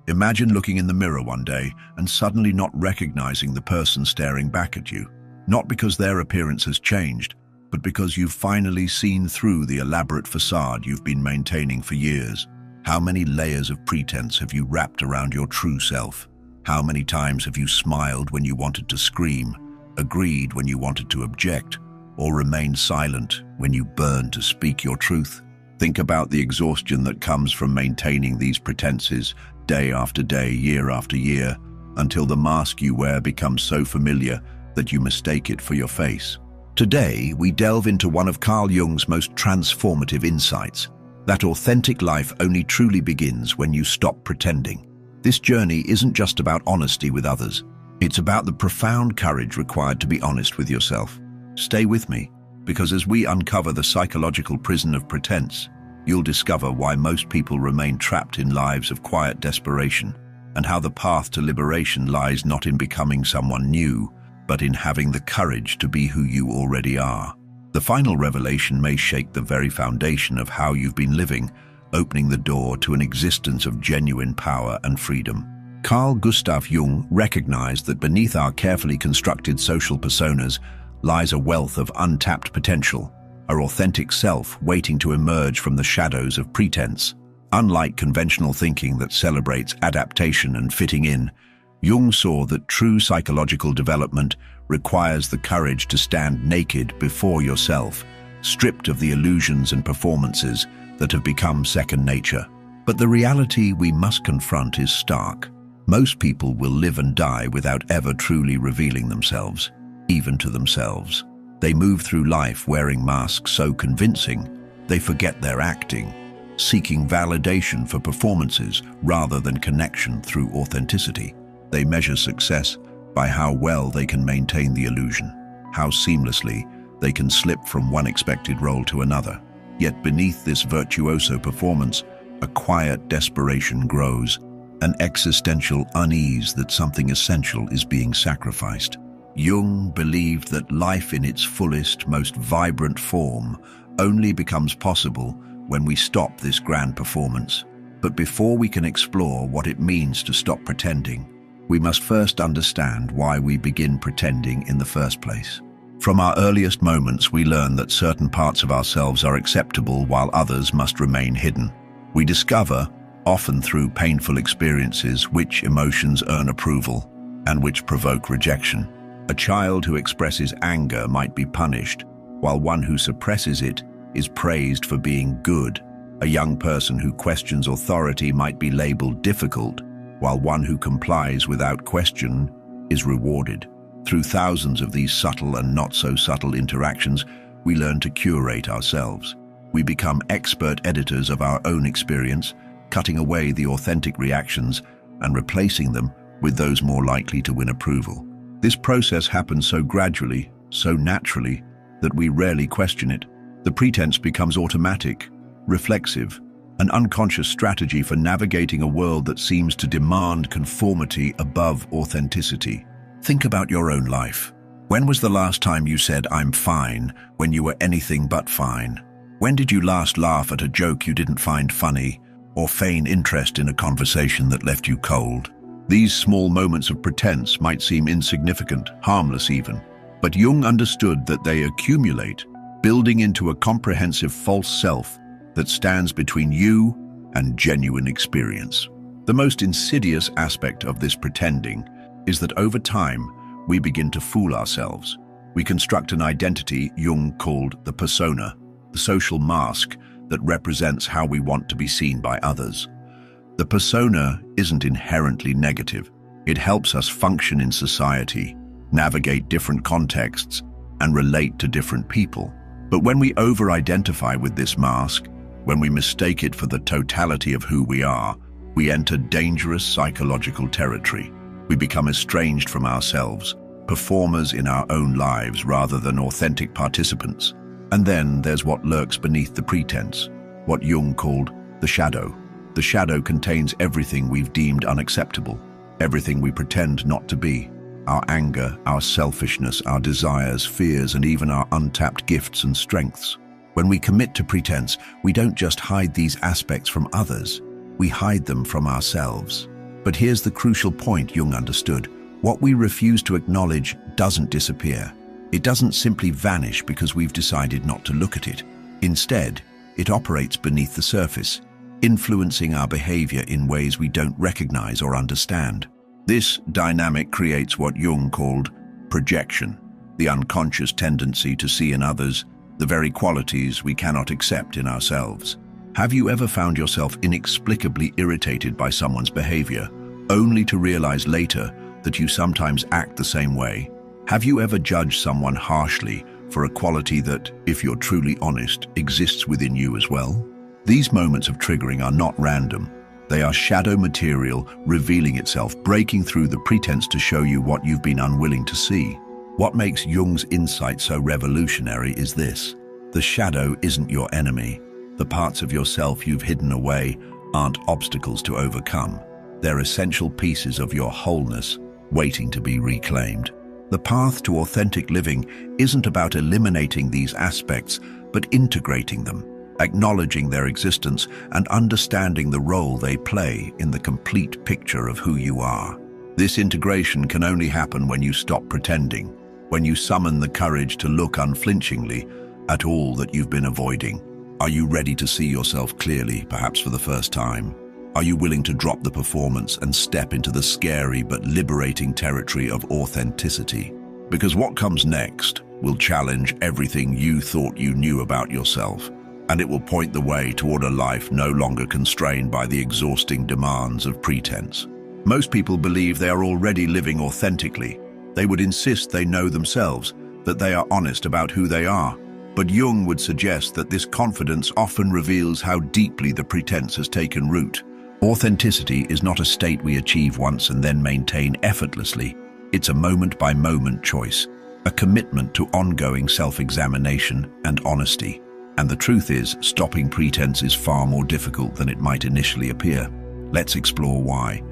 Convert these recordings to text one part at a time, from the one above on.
Imagine looking in the mirror one day and suddenly not recognizing the person staring back at you. Not because their appearance has changed, but because you've finally seen through the elaborate facade you've been maintaining for years. How many layers of pretense have you wrapped around your true self? How many times have you smiled when you wanted to scream, agreed when you wanted to object, or remained silent when you burned to speak your truth? Think about the exhaustion that comes from maintaining these pretenses day after day, year after year, until the mask you wear becomes so familiar that you mistake it for your face. Today, we delve into one of Carl Jung's most transformative insights, that authentic life only truly begins when you stop pretending. This journey isn't just about honesty with others. It's about the profound courage required to be honest with yourself. Stay with me, because as we uncover the psychological prison of pretense, you'll discover why most people remain trapped in lives of quiet desperation, and how the path to liberation lies not in becoming someone new, but in having the courage to be who you already are. The final revelation may shake the very foundation of how you've been living, opening the door to an existence of genuine power and freedom. Carl Gustav Jung recognized that beneath our carefully constructed social personas lies a wealth of untapped potential, our authentic self waiting to emerge from the shadows of pretense. Unlike conventional thinking that celebrates adaptation and fitting in, Jung saw that true psychological development requires the courage to stand naked before yourself, stripped of the illusions and performances that have become second nature. But the reality we must confront is stark. Most people will live and die without ever truly revealing themselves, even to themselves. They move through life wearing masks so convincing, they forget they're acting, seeking validation for performances rather than connection through authenticity. They measure success by how well they can maintain the illusion, how seamlessly they can slip from one expected role to another. Yet beneath this virtuoso performance, a quiet desperation grows, an existential unease that something essential is being sacrificed. Jung believed that life in its fullest, most vibrant form only becomes possible when we stop this grand performance. But before we can explore what it means to stop pretending, we must first understand why we begin pretending in the first place. From our earliest moments, we learn that certain parts of ourselves are acceptable while others must remain hidden. We discover, often through painful experiences, which emotions earn approval and which provoke rejection. A child who expresses anger might be punished, while one who suppresses it is praised for being good. A young person who questions authority might be labeled difficult, while one who complies without question is rewarded. Through thousands of these subtle and not so subtle interactions, we learn to curate ourselves. We become expert editors of our own experience, cutting away the authentic reactions and replacing them with those more likely to win approval. This process happens so gradually, so naturally, that we rarely question it. The pretense becomes automatic, reflexive, an unconscious strategy for navigating a world that seems to demand conformity above authenticity. Think about your own life. When was the last time you said, "I'm fine," when you were anything but fine? When did you last laugh at a joke you didn't find funny, or feign interest in a conversation that left you cold? These small moments of pretense might seem insignificant, harmless even, but Jung understood that they accumulate, building into a comprehensive false self that stands between you and genuine experience. The most insidious aspect of this pretending is that over time, we begin to fool ourselves. We construct an identity Jung called the persona, the social mask that represents how we want to be seen by others. The persona isn't inherently negative. It helps us function in society, navigate different contexts, and relate to different people. But when we over-identify with this mask, when we mistake it for the totality of who we are, we enter dangerous psychological territory. We become estranged from ourselves, performers in our own lives rather than authentic participants. And then there's what lurks beneath the pretense, what Jung called the shadow. The shadow contains everything we've deemed unacceptable, everything we pretend not to be. Our anger, our selfishness, our desires, fears, and even our untapped gifts and strengths. When we commit to pretense, we don't just hide these aspects from others, we hide them from ourselves. But here's the crucial point Jung understood. What we refuse to acknowledge doesn't disappear. It doesn't simply vanish because we've decided not to look at it. Instead, it operates beneath the surface, influencing our behavior in ways we don't recognize or understand. This dynamic creates what Jung called projection, the unconscious tendency to see in others the very qualities we cannot accept in ourselves. Have you ever found yourself inexplicably irritated by someone's behavior, only to realize later that you sometimes act the same way? Have you ever judged someone harshly for a quality that, if you're truly honest, exists within you as well? These moments of triggering are not random. They are shadow material revealing itself, breaking through the pretense to show you what you've been unwilling to see. What makes Jung's insight so revolutionary is this: the shadow isn't your enemy. The parts of yourself you've hidden away aren't obstacles to overcome. They're essential pieces of your wholeness, waiting to be reclaimed. The path to authentic living isn't about eliminating these aspects, but integrating them, acknowledging their existence and understanding the role they play in the complete picture of who you are. This integration can only happen when you stop pretending, when you summon the courage to look unflinchingly at all that you've been avoiding. Are you ready to see yourself clearly, perhaps for the first time? Are you willing to drop the performance and step into the scary but liberating territory of authenticity? Because what comes next will challenge everything you thought you knew about yourself, and it will point the way toward a life no longer constrained by the exhausting demands of pretense. Most people believe they are already living authentically. They would insist they know themselves, that they are honest about who they are. But Jung would suggest that this confidence often reveals how deeply the pretense has taken root. Authenticity is not a state we achieve once and then maintain effortlessly. It's a moment-by-moment choice, a commitment to ongoing self-examination and honesty. And the truth is, stopping pretense is far more difficult than it might initially appear. Let's explore why.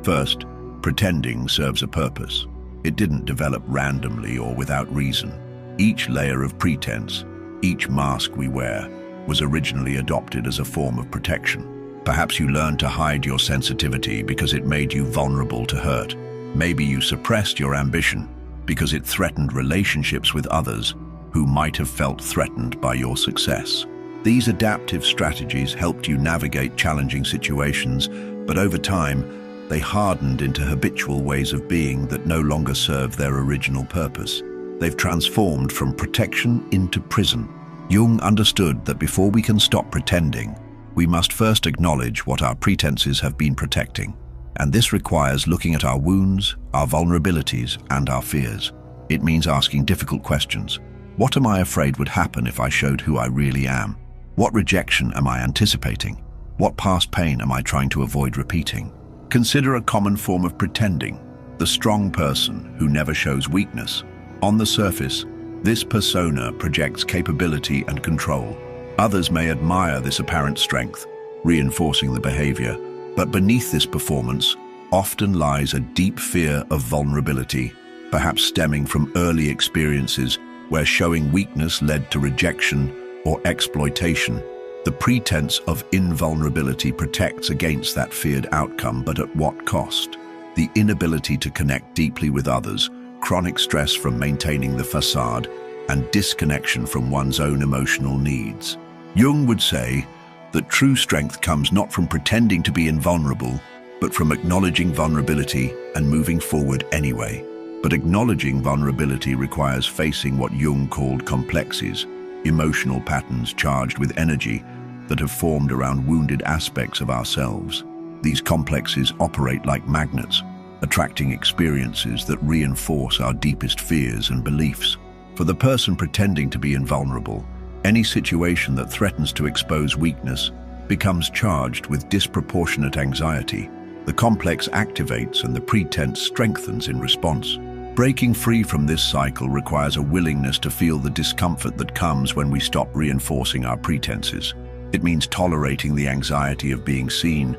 First, pretending serves a purpose. It didn't develop randomly or without reason. Each layer of pretense, each mask we wear, was originally adopted as a form of protection. Perhaps you learned to hide your sensitivity because it made you vulnerable to hurt. Maybe you suppressed your ambition because it threatened relationships with others who might have felt threatened by your success. These adaptive strategies helped you navigate challenging situations, but over time, they hardened into habitual ways of being that no longer serve their original purpose. They've transformed from protection into prison. Jung understood that before we can stop pretending, we must first acknowledge what our pretenses have been protecting. And this requires looking at our wounds, our vulnerabilities, and our fears. It means asking difficult questions. What am I afraid would happen if I showed who I really am? What rejection am I anticipating? What past pain am I trying to avoid repeating? Consider a common form of pretending, the strong person who never shows weakness. On the surface, this persona projects capability and control. Others may admire this apparent strength, reinforcing the behavior. But beneath this performance often lies a deep fear of vulnerability, perhaps stemming from early experiences where showing weakness led to rejection or exploitation. The pretense of invulnerability protects against that feared outcome, but at what cost? The inability to connect deeply with others, chronic stress from maintaining the facade, and disconnection from one's own emotional needs. Jung would say that true strength comes not from pretending to be invulnerable, but from acknowledging vulnerability and moving forward anyway. But acknowledging vulnerability requires facing what Jung called complexes, emotional patterns charged with energy that have formed around wounded aspects of ourselves. These complexes operate like magnets, attracting experiences that reinforce our deepest fears and beliefs. For the person pretending to be invulnerable, any situation that threatens to expose weakness becomes charged with disproportionate anxiety. The complex activates and the pretense strengthens in response. Breaking free from this cycle requires a willingness to feel the discomfort that comes when we stop reinforcing our pretenses. It means tolerating the anxiety of being seen,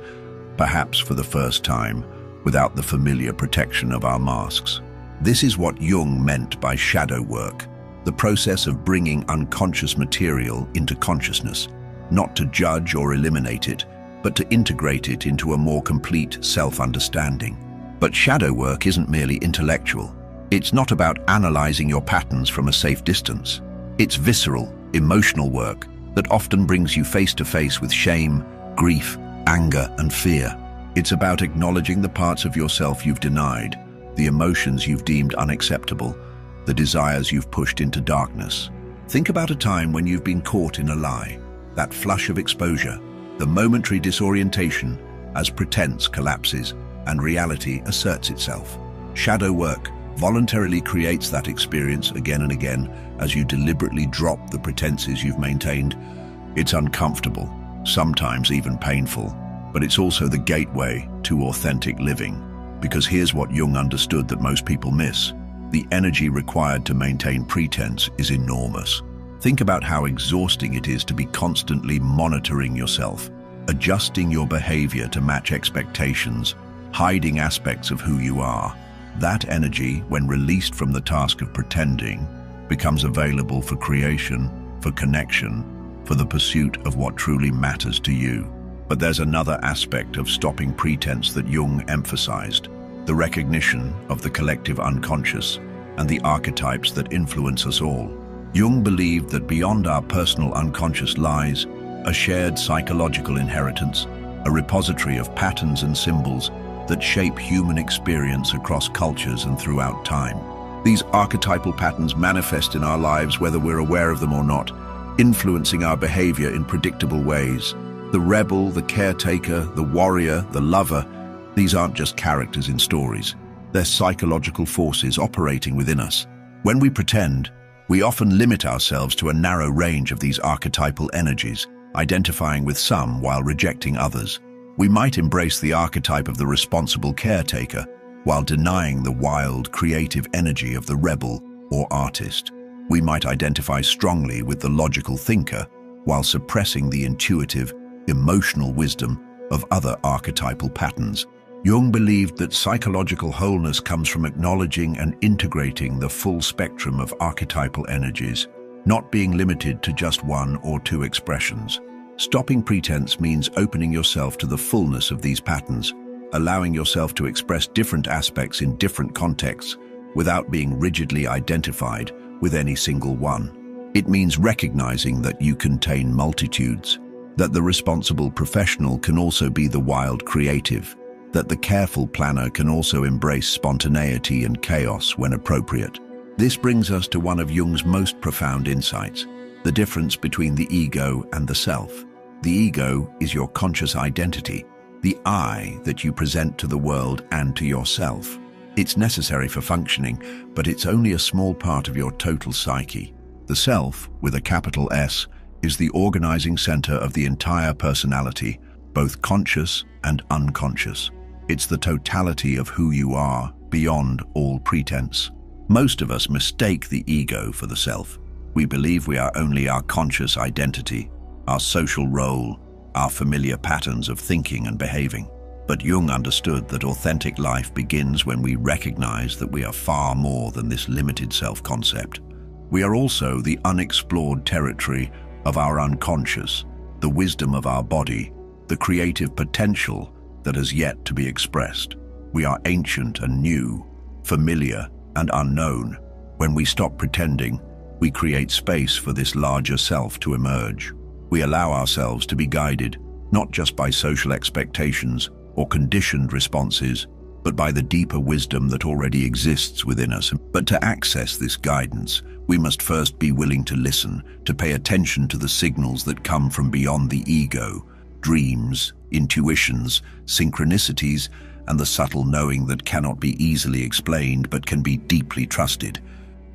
perhaps for the first time, without the familiar protection of our masks. This is what Jung meant by shadow work, the process of bringing unconscious material into consciousness, not to judge or eliminate it, but to integrate it into a more complete self-understanding. But shadow work isn't merely intellectual. It's not about analyzing your patterns from a safe distance. It's visceral, emotional work that often brings you face to face with shame, grief, anger, and fear. It's about acknowledging the parts of yourself you've denied, the emotions you've deemed unacceptable, the desires you've pushed into darkness. Think about a time when you've been caught in a lie, that flush of exposure, the momentary disorientation as pretense collapses and reality asserts itself. Shadow work voluntarily creates that experience again and again as you deliberately drop the pretenses you've maintained. It's uncomfortable, sometimes even painful, but it's also the gateway to authentic living. Because here's what Jung understood that most people miss. The energy required to maintain pretense is enormous. Think about how exhausting it is to be constantly monitoring yourself, adjusting your behavior to match expectations, hiding aspects of who you are. That energy, when released from the task of pretending, becomes available for creation, for connection, for the pursuit of what truly matters to you. But there's another aspect of stopping pretense that Jung emphasized, the recognition of the collective unconscious and the archetypes that influence us all. Jung believed that beyond our personal unconscious lies a shared psychological inheritance, a repository of patterns and symbols that shape human experience across cultures and throughout time. These archetypal patterns manifest in our lives whether we're aware of them or not, influencing our behavior in predictable ways. The rebel, the caretaker, the warrior, the lover, these aren't just characters in stories. They're psychological forces operating within us. When we pretend, we often limit ourselves to a narrow range of these archetypal energies, identifying with some while rejecting others. We might embrace the archetype of the responsible caretaker while denying the wild, creative energy of the rebel or artist. We might identify strongly with the logical thinker while suppressing the intuitive, emotional wisdom of other archetypal patterns. Jung believed that psychological wholeness comes from acknowledging and integrating the full spectrum of archetypal energies, not being limited to just one or two expressions. Stopping pretense means opening yourself to the fullness of these patterns, allowing yourself to express different aspects in different contexts without being rigidly identified with any single one. It means recognizing that you contain multitudes, that the responsible professional can also be the wild creative, that the careful planner can also embrace spontaneity and chaos when appropriate. This brings us to one of Jung's most profound insights, the difference between the ego and the self. The ego is your conscious identity, the I that you present to the world and to yourself. It's necessary for functioning, but it's only a small part of your total psyche. The self, with a capital S, is the organizing center of the entire personality, both conscious and unconscious. It's the totality of who you are, beyond all pretense. Most of us mistake the ego for the self. We believe we are only our conscious identity, our social role, our familiar patterns of thinking and behaving. But Jung understood that authentic life begins when we recognize that we are far more than this limited self-concept. We are also the unexplored territory of our unconscious, the wisdom of our body, the creative potential that has yet to be expressed. We are ancient and new, familiar and unknown. When we stop pretending, we create space for this larger self to emerge. We allow ourselves to be guided, not just by social expectations or conditioned responses, but by the deeper wisdom that already exists within us. But to access this guidance, we must first be willing to listen, to pay attention to the signals that come from beyond the ego, dreams, intuitions, synchronicities, and the subtle knowing that cannot be easily explained but can be deeply trusted.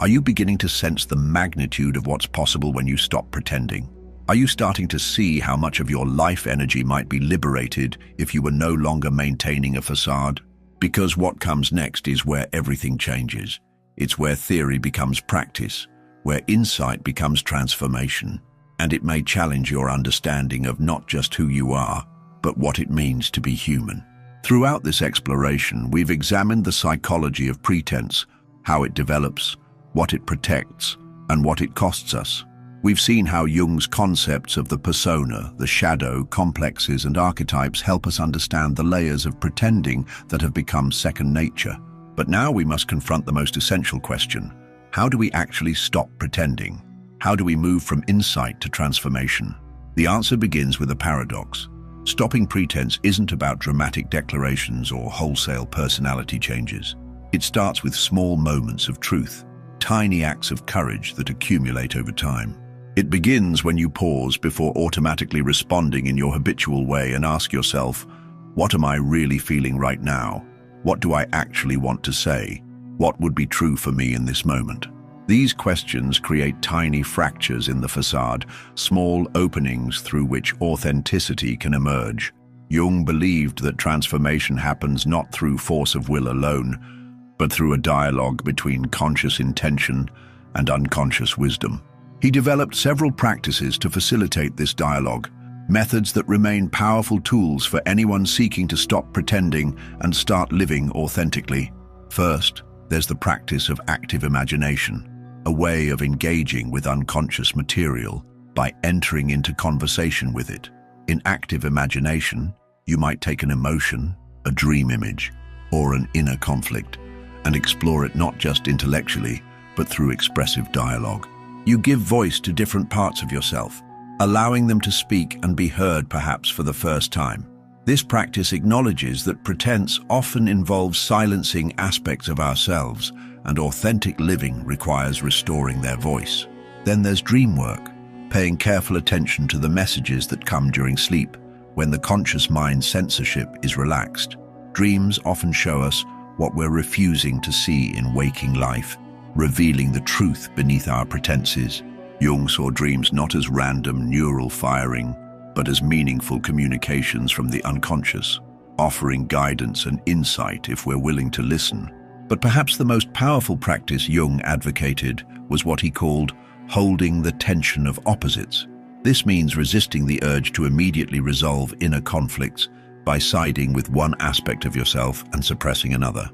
Are you beginning to sense the magnitude of what's possible when you stop pretending? Are you starting to see how much of your life energy might be liberated if you were no longer maintaining a facade? Because what comes next is where everything changes. It's where theory becomes practice, where insight becomes transformation, and it may challenge your understanding of not just who you are, but what it means to be human. Throughout this exploration, we've examined the psychology of pretense, how it develops, what it protects, and what it costs us. We've seen how Jung's concepts of the persona, the shadow, complexes, and archetypes help us understand the layers of pretending that have become second nature. But now we must confront the most essential question. How do we actually stop pretending? How do we move from insight to transformation? The answer begins with a paradox. Stopping pretense isn't about dramatic declarations or wholesale personality changes. It starts with small moments of truth, tiny acts of courage that accumulate over time. It begins when you pause before automatically responding in your habitual way and ask yourself, what am I really feeling right now? What do I actually want to say? What would be true for me in this moment? These questions create tiny fractures in the facade, small openings through which authenticity can emerge. Jung believed that transformation happens not through force of will alone, but through a dialogue between conscious intention and unconscious wisdom. He developed several practices to facilitate this dialogue, methods that remain powerful tools for anyone seeking to stop pretending and start living authentically. First, there's the practice of active imagination, a way of engaging with unconscious material by entering into conversation with it. In active imagination, you might take an emotion, a dream image, or an inner conflict, and explore it not just intellectually, but through expressive dialogue. You give voice to different parts of yourself, allowing them to speak and be heard perhaps for the first time. This practice acknowledges that pretense often involves silencing aspects of ourselves, and authentic living requires restoring their voice. Then there's dream work, paying careful attention to the messages that come during sleep, when the conscious mind's censorship is relaxed. Dreams often show us what we're refusing to see in waking life, revealing the truth beneath our pretenses. Jung saw dreams not as random neural firing, but as meaningful communications from the unconscious, offering guidance and insight if we're willing to listen. But perhaps the most powerful practice Jung advocated was what he called holding the tension of opposites. This means resisting the urge to immediately resolve inner conflicts by siding with one aspect of yourself and suppressing another.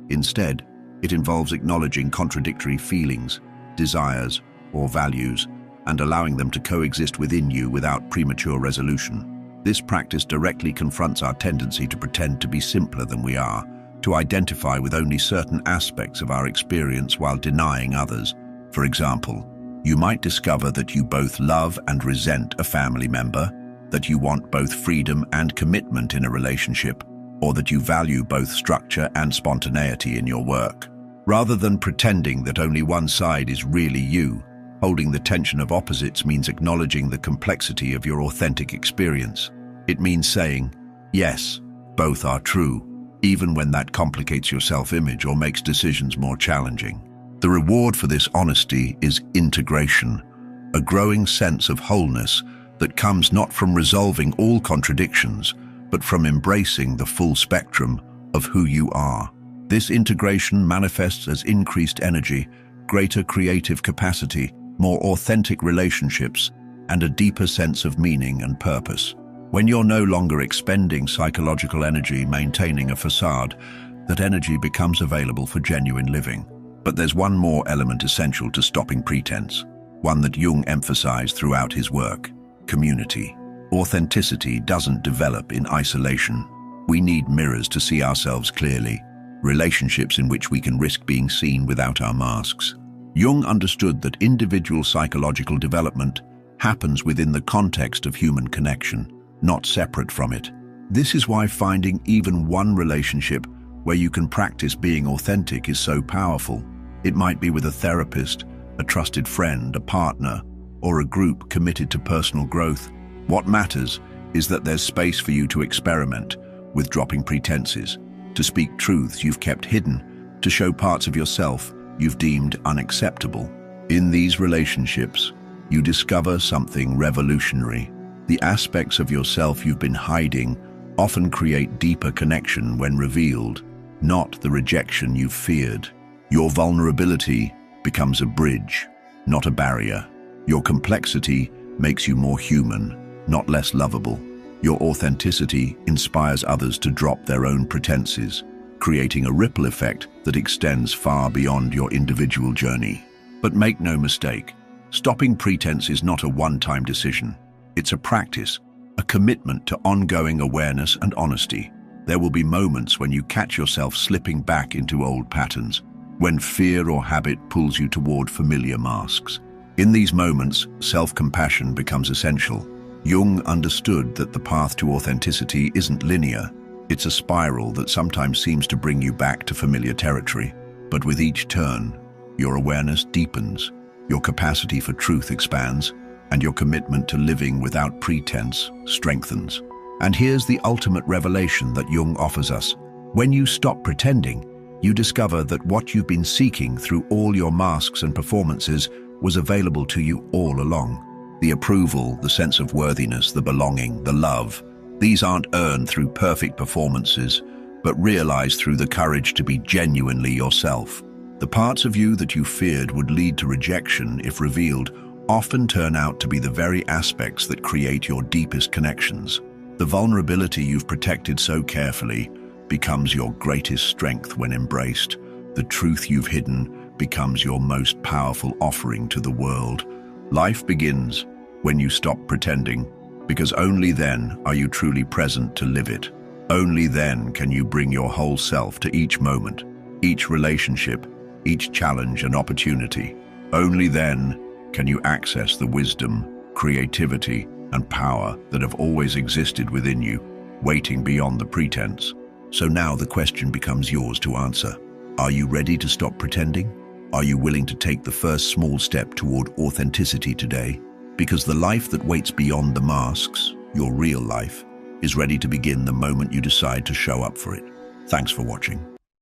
Instead, it involves acknowledging contradictory feelings, desires, or values, and allowing them to coexist within you without premature resolution. This practice directly confronts our tendency to pretend to be simpler than we are, to identify with only certain aspects of our experience while denying others. For example, you might discover that you both love and resent a family member, that you want both freedom and commitment in a relationship, or that you value both structure and spontaneity in your work. Rather than pretending that only one side is really you, holding the tension of opposites means acknowledging the complexity of your authentic experience. It means saying, yes, both are true, even when that complicates your self-image or makes decisions more challenging. The reward for this honesty is integration, a growing sense of wholeness that comes not from resolving all contradictions, but from embracing the full spectrum of who you are. This integration manifests as increased energy, greater creative capacity, more authentic relationships, and a deeper sense of meaning and purpose. When you're no longer expending psychological energy maintaining a facade, that energy becomes available for genuine living. But there's one more element essential to stopping pretense, one that Jung emphasized throughout his work: community. Authenticity doesn't develop in isolation. We need mirrors to see ourselves clearly, relationships in which we can risk being seen without our masks. Jung understood that individual psychological development happens within the context of human connection, not separate from it. This is why finding even one relationship where you can practice being authentic is so powerful. It might be with a therapist, a trusted friend, a partner, or a group committed to personal growth. What matters is that there's space for you to experiment with dropping pretenses, to speak truths you've kept hidden, to show parts of yourself you've deemed unacceptable. In these relationships, you discover something revolutionary. The aspects of yourself you've been hiding often create deeper connection when revealed, not the rejection you've feared. Your vulnerability becomes a bridge, not a barrier. Your complexity makes you more human, not less lovable. Your authenticity inspires others to drop their own pretenses, creating a ripple effect that extends far beyond your individual journey. But make no mistake, Stopping pretense is not a one-time decision. It's a practice, a commitment to ongoing awareness and honesty. There will be moments when you catch yourself slipping back into old patterns, when fear or habit pulls you toward familiar masks. In these moments, self-compassion becomes essential. Jung understood that the path to authenticity isn't linear. It's a spiral that sometimes seems to bring you back to familiar territory. But with each turn, your awareness deepens, your capacity for truth expands, and your commitment to living without pretense strengthens. And here's the ultimate revelation that Jung offers us. When you stop pretending, you discover that what you've been seeking through all your masks and performances was available to you all along. The approval, the sense of worthiness, the belonging, the love, these aren't earned through perfect performances, but realized through the courage to be genuinely yourself. The parts of you that you feared would lead to rejection if revealed often turn out to be the very aspects that create your deepest connections. The vulnerability you've protected so carefully becomes your greatest strength when embraced. The truth you've hidden becomes your most powerful offering to the world. Life begins when you stop pretending, because only then are you truly present to live it. Only then can you bring your whole self to each moment, each relationship, each challenge and opportunity. Only then can you access the wisdom, creativity, and power that have always existed within you, waiting beyond the pretense. So now the question becomes yours to answer. Are you ready to stop pretending? Are you willing to take the first small step toward authenticity today? Because the life that waits beyond the masks, your real life, is ready to begin the moment you decide to show up for it. Thanks for watching.